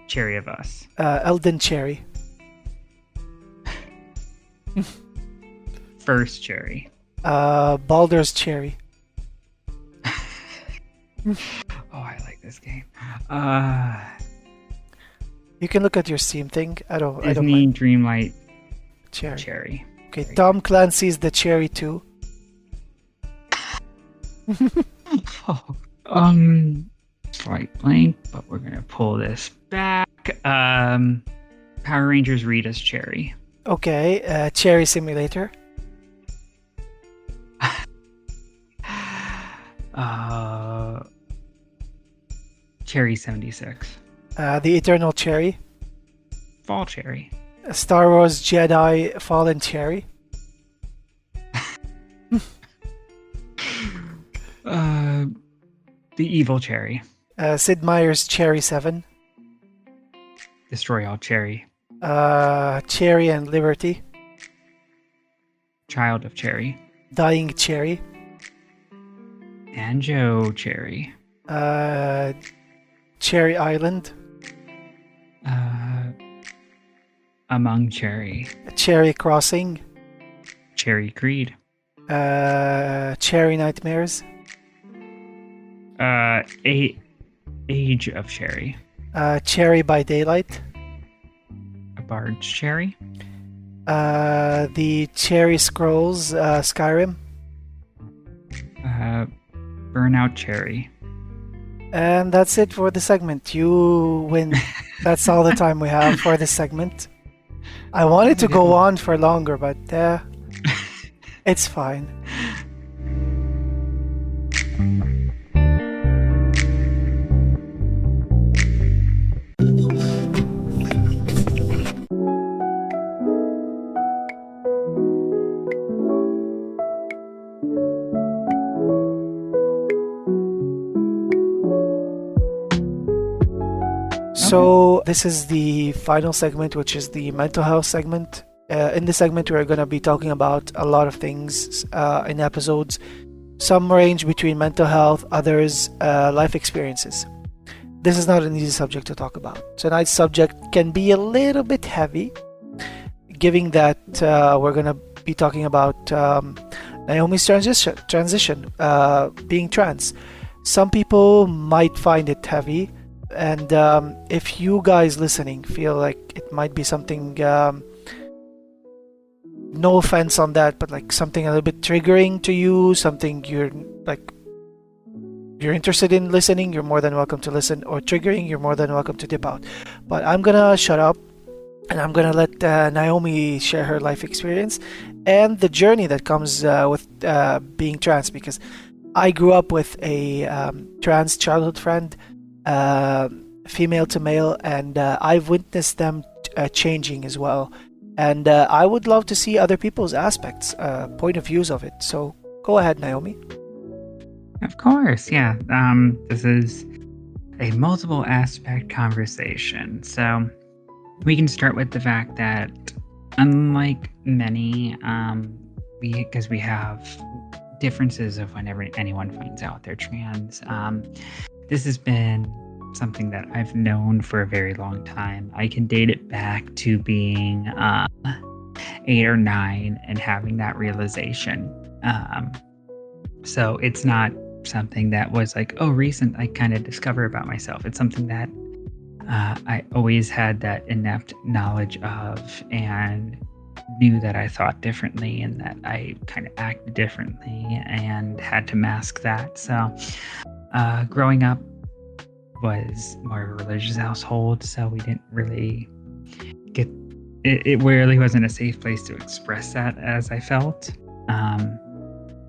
Cherry of Us. Elden Cherry. First Cherry. Baldur's Cherry. Oh, I like this game. You can look at your Steam thing. I don't Disney mind. Dreamlight Cherry. Cherry. Okay, Tom Clancy's The Cherry 2. Slight blank, but we're gonna pull this back. Power Rangers Rita's Cherry. Okay, Cherry Simulator. Cherry 76. The Eternal Cherry. Fall Cherry. Star Wars Jedi Fallen Cherry. The Evil Cherry. Sid Meier's Cherry 7. Destroy All Cherry. Cherry and Liberty. Child of Cherry. Dying Cherry. Banjo Cherry. Cherry Island. Among Cherry. Cherry Crossing. Cherry Creed. Cherry Nightmares. Age of Cherry. Cherry by Daylight. A Bard's Cherry. The Cherry Scrolls Skyrim. Burnout Cherry. And that's it for the segment. You win. That's all the time we have for this segment. I wanted to go on for longer, but it's fine. So this is the final segment, which is the mental health segment. In this segment, we're going to be talking about a lot of things in episodes. Some range between mental health, others life experiences. this is not an easy subject to talk about. Tonight's subject can be a little bit heavy, given that we're going to be talking about Naomi's transition, being trans. Some people might find it heavy, and if you guys listening feel like it might be something, no offense on that, but like something a little bit triggering to you, something you're interested in listening, you're more than welcome to listen, or triggering, you're more than welcome to dip out. But I'm gonna shut up and I'm gonna let Naomi share her life experience and the journey that comes with being trans, because I grew up with a trans childhood friend, female to male, and I've witnessed them changing as well. And I would love to see other people's aspects, point of views of it. So go ahead, Naomi. Of course, yeah. This is a multiple aspect conversation. So we can start with the fact that, unlike many, because we have differences of whenever anyone finds out they're trans, this has been something that I've known for a very long time. I can date it back to being 8 or 9 and having that realization. So it's not something that was like, oh, recent, I kind of discover about myself. It's something that I always had that inept knowledge of, and knew that I thought differently and that I kind of acted differently and had to mask that. So growing up was more of a religious household, so we didn't really get it really wasn't a safe place to express that as I felt.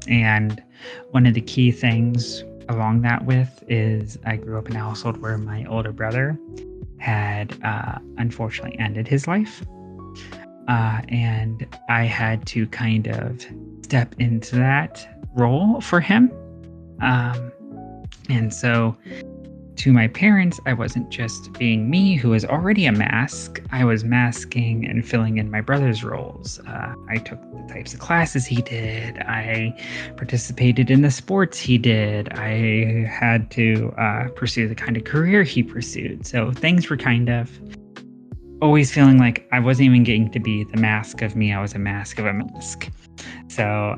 And one of the key things along that with is I grew up in a household where my older brother had unfortunately ended his life. And I had to kind of step into that role for him. And so to my parents, I wasn't just being me, who was already a mask. I was masking and filling in my brother's roles. I took the types of classes he did. I participated in the sports he did. I had to pursue the kind of career he pursued. So things were kind of always feeling like I wasn't even getting to be the mask of me. I was a mask of a mask. So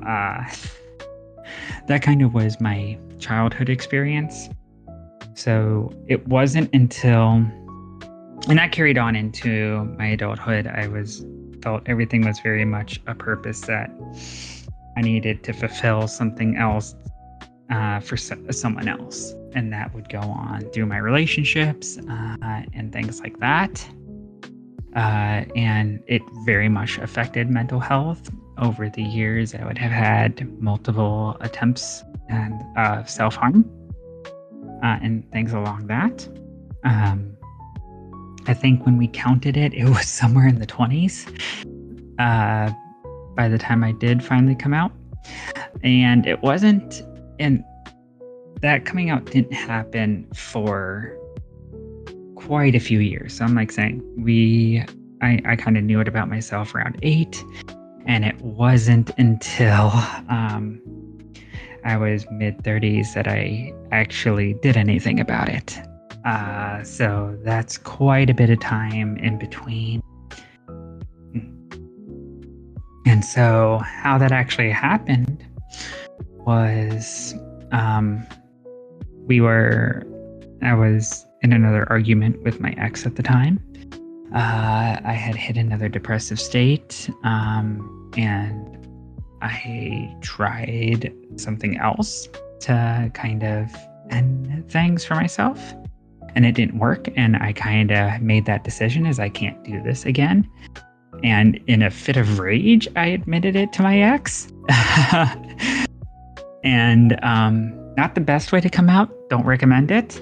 that kind of was my childhood experience. So it wasn't until, and that carried on into my adulthood, felt everything was very much a purpose that I needed to fulfill something else for someone else. And that would go on through my relationships and things like that. And it very much affected mental health. Over the years, I would have had multiple attempts and self-harm. And things along that. I think when we counted it, it was somewhere in the 20s by the time I did finally come out. And it wasn't, and that coming out didn't happen for quite a few years. So I'm like saying, I kind of knew it about myself around 8, and it wasn't until I was mid-30s that I actually did anything about it. So that's quite a bit of time in between. And so how that actually happened was I was in another argument with my ex at the time. I had hit another depressive state, and I tried something else to kind of end things for myself, and it didn't work. And I kind of made that decision as I can't do this again. And in a fit of rage, I admitted it to my ex. And not the best way to come out. Don't recommend it.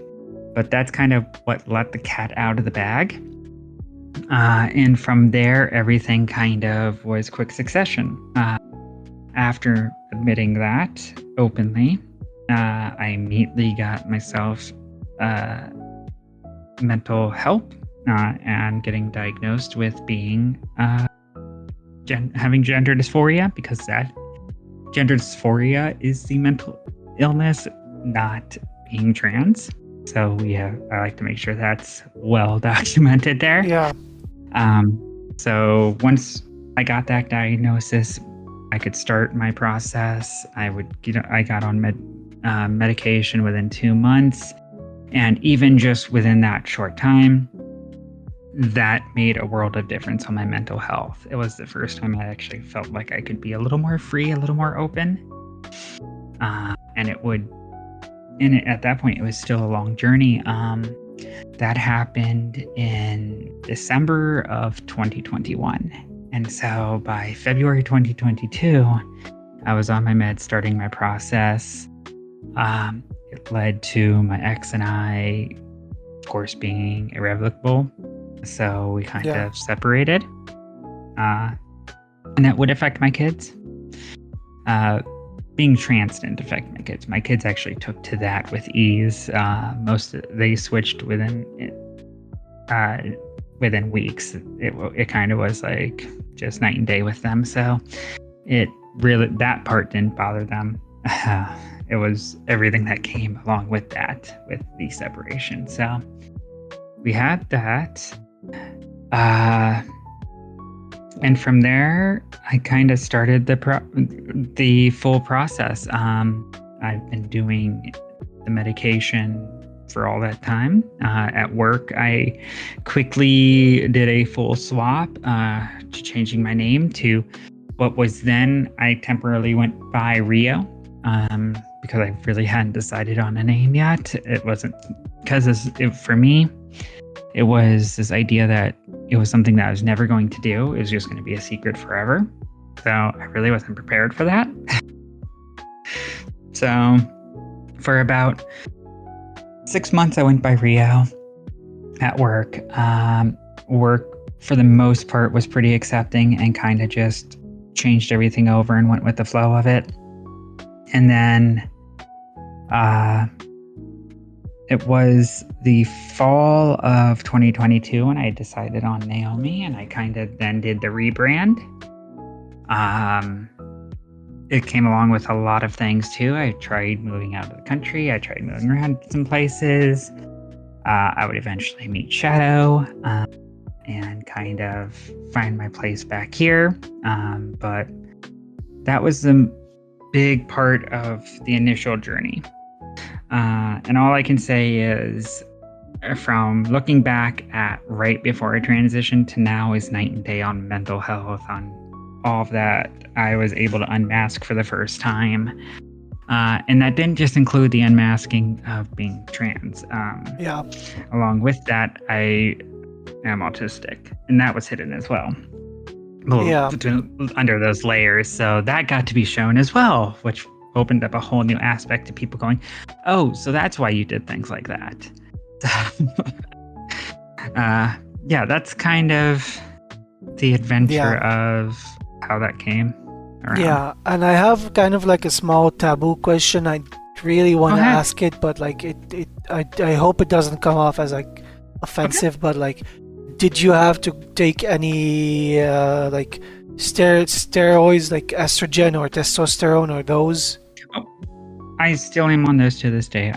But that's kind of what let the cat out of the bag. And from there, everything kind of was quick succession. After admitting that openly, I immediately got myself mental help and getting diagnosed with being having gender dysphoria, because that gender dysphoria is the mental illness, not being trans. So I like to make sure that's well documented there. Yeah. So once I got that diagnosis, I could start my process. I got on medication within 2 months. And even just within that short time, that made a world of difference on my mental health. It was the first time I actually felt like I could be a little more free, a little more open. At that point, it was still a long journey. That happened in December of 2021. And so by February 2022, I was on my meds starting my process. It led to my ex and I, of course, being irrevocable. So we kind of separated. And that would affect my kids. Being trans didn't affect my kids. My kids actually took to that with ease. They switched within weeks. It kind of was like just night and day with them. So that part didn't bother them. It was everything that came along with that, with the separation. So we had that. And from there, I kind of started the full process. I've been doing the medication for all that time. At work, I quickly did a full swap to changing my name to what was then, I temporarily went by Rio because I really hadn't decided on a name yet. It wasn't, because for me, it was this idea that it was something that I was never going to do. It was just going to be a secret forever. So I really wasn't prepared for that. So for about 6 months, I went by Rio at work. Work, for the most part, was pretty accepting and kind of just changed everything over and went with the flow of it. And then it was the fall of 2022 when I decided on Naomi, and I kind of then did the rebrand. It came along with a lot of things too. I tried moving out of the country. I tried moving around some places. I would eventually meet Shadow and kind of find my place back here. But that was the big part of the initial journey. And all I can say is, from looking back at right before I transitioned to now, is night and day on mental health, on all of that. I was able to unmask for the first time. And that didn't just include the unmasking of being trans. Along with that, I am autistic, and that was hidden as well. Under those layers. So that got to be shown as well, which opened up a whole new aspect to people going, oh, so that's why you did things like that. That's kind of the adventure of how that came around. Yeah, and I have kind of like a small taboo question. I really want to ask it, but like I hope it doesn't come off as like offensive. But like, did you have to take any like steroids, like estrogen or testosterone or those? I still am on those to this day.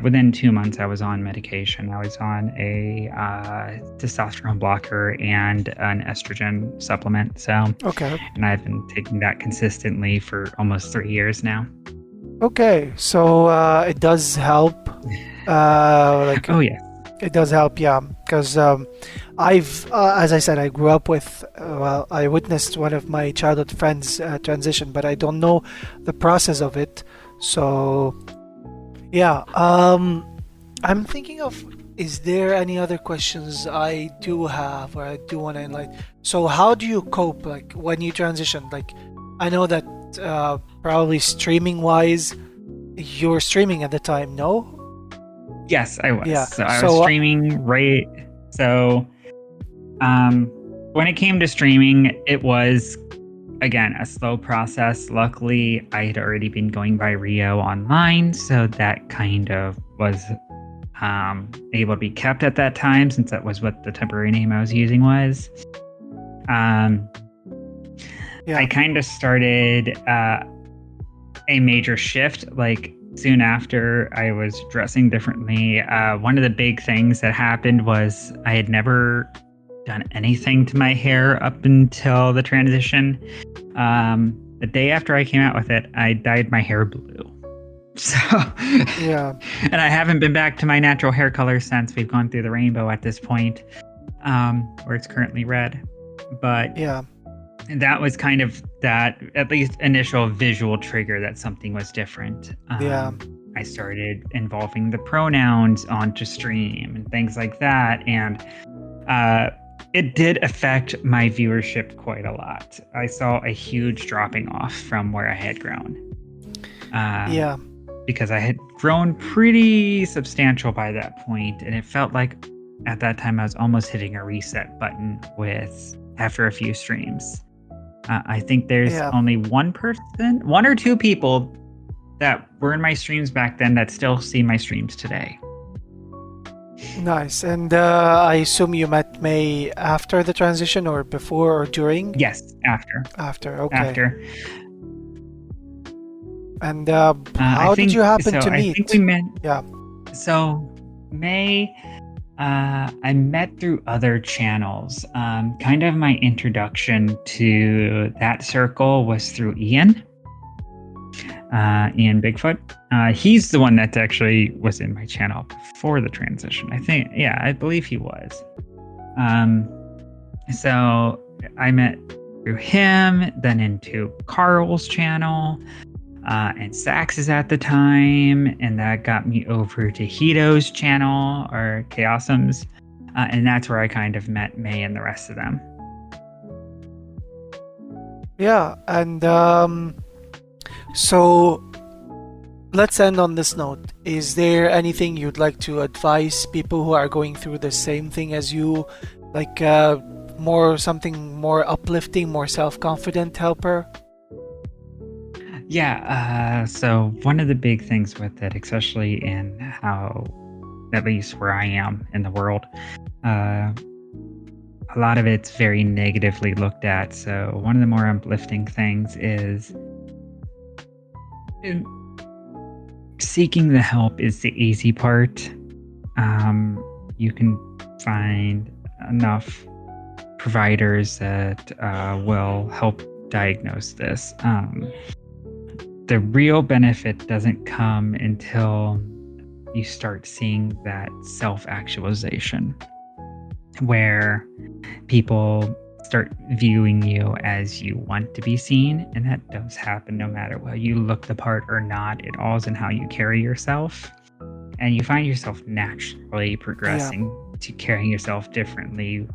Within 2 months, I was on medication. I was on a testosterone blocker and an estrogen supplement. And I've been taking that consistently for almost 3 years now. Okay, so it does help. It does help, yeah. Because I've, as I said, I grew up with. I witnessed one of my childhood friends transition, but I don't know the process of it. So, I'm thinking of, is there any other questions I do have or I do want to enlighten? So how do you cope, like, when you transition? Like, I know that probably streaming-wise, you were streaming at the time, no? Yes, I was. Yeah. So I was streaming, right? So when it came to streaming, it was, again, a slow process. Luckily, I had already been going by Rio online, so that kind of was able to be kept at that time, since that was what the temporary name I was using was. I kind of started a major shift. Like, soon after, I was dressing differently. One of the big things that happened was I had never done anything to my hair up until the transition. The day after I came out with it, I dyed my hair blue. So, Yeah. and I haven't been back to my natural hair color since. We've gone through the rainbow at this point, where it's currently red. But Yeah. that was kind of that, at least initial visual trigger that something was different. Yeah. I started involving the pronouns onto stream and things like that. And it did affect my viewership quite a lot. I saw a huge dropping off from where I had grown. Yeah. Because I had grown pretty substantial by that point, and it felt like at that time I was almost hitting a reset button after a few streams. I think there's only one or two people that were in my streams back then that still see my streams today. Nice. And I assume you met May after the transition, or before or during? Yes, after. After, okay. After. And how did you happen to meet? I think we met. Yeah. So May, I met through other channels. Kind of my introduction to that circle was through Ian Bigfoot. He's the one that actually was in my channel before the transition. I believe he was. So I met through him, then into Carl's channel. And Sax's at the time, and that got me over to Hito's channel, or Chaosums, and that's where I kind of met May and the rest of them. Yeah, and so let's end on this note. Is there anything you'd like to advise people who are going through the same thing as you, like something more uplifting, more self-confident helper? Yeah, so one of the big things with it, especially in how, at least where I am in the world, a lot of it's very negatively looked at. So one of the more uplifting things is seeking the help is the easy part. You can find enough providers that will help diagnose this. The real benefit doesn't come until you start seeing that self-actualization, where people start viewing you as you want to be seen. And that does happen no matter whether you look the part or not. It all is in how you carry yourself. And you find yourself naturally progressing to carrying yourself differently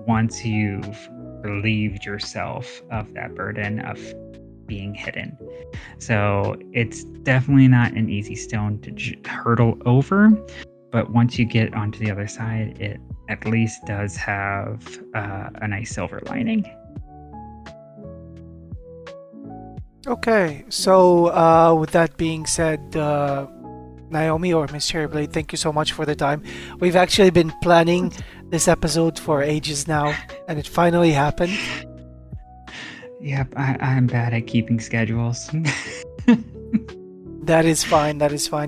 once you've relieved yourself of that burden of being hidden. So it's definitely not an easy stone to hurdle over, but once you get onto the other side, it at least does have a nice silver lining. Okay, so with that being said, Naomi or MsCherryBlade, thank you so much for the time. We've actually been planning this episode for ages now, and it finally happened. Yep, I'm bad at keeping schedules. That is fine.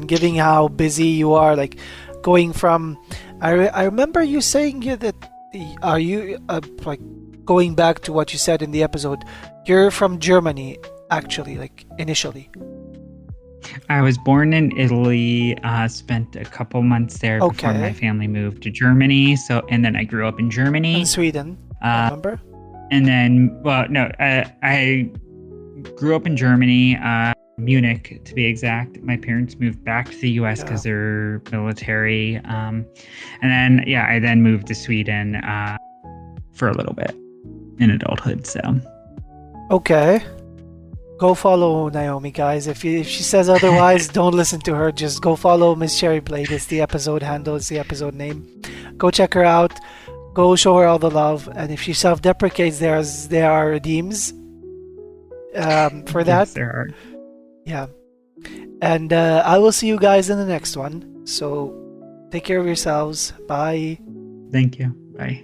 Given how busy you are, like going from, I remember you saying here that are you like going back to what you said in the episode? You're from Germany, actually, like initially. I was born in Italy. Spent a couple months there before my family moved to Germany. And then I grew up in Germany. In Sweden, remember? And then, I grew up in Germany, Munich to be exact. My parents moved back to the US because they're military. And then, I then moved to Sweden for a little bit in adulthood. So, okay. Go follow Naomi, guys. If she says otherwise, don't listen to her. Just go follow MsCherryBlade. It's the episode handle. It's the episode name. Go check her out. Go show her all the love, and if she self-deprecates, there are redeems for that. Yes, there are. Yeah, and I will see you guys in the next one. So take care of yourselves. Bye. Thank you. Bye.